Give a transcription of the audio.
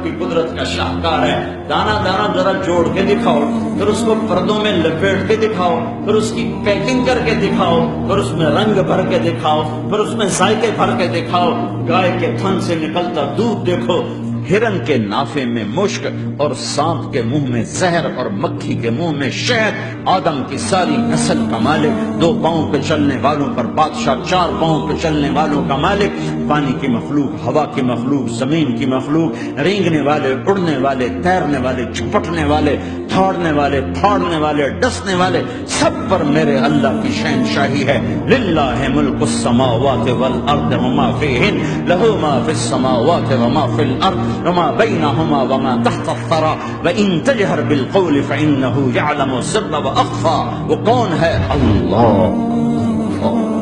کی قدرت کا شاہکار ہے. دانا دانا ذرا جوڑ کے دکھاؤ، پھر اس کو پردوں میں لپیٹ کے دکھاؤ، پھر اس کی پیکنگ کر کے دکھاؤ، پھر اس میں رنگ بھر کے دکھاؤ، پھر اس میں ذائقے بھر کے دکھاؤ. گائے کے تھن سے نکلتا دودھ دیکھو، ہرن کے نافے میں مشک اور سانپ کے منہ میں زہر اور مکھی کے منہ میں شہد. آدم کی ساری نسل کا مالک، 2 پاؤں پہ چلنے والوں پر بادشاہ، 4 پاؤں پہ چلنے والوں کا مالک، پانی کی مخلوق، ہوا کی مخلوق، زمین کی مخلوق، رینگنے والے، اڑنے والے، تیرنے والے، چھپٹنے والے، تھوڑنے والے، پھاڑنے والے، ڈسنے والے، سب پر میرے اللہ کی شہنشاہی ہے. للہ ملک السماوات والارض وما فیہن، لہ ما فی السماوات وما فی الارض وما بینہما وما تحت الثری وان تجہر بالقول فانہ یعلم السر واخفی. وہ کون ہے؟ اللہ.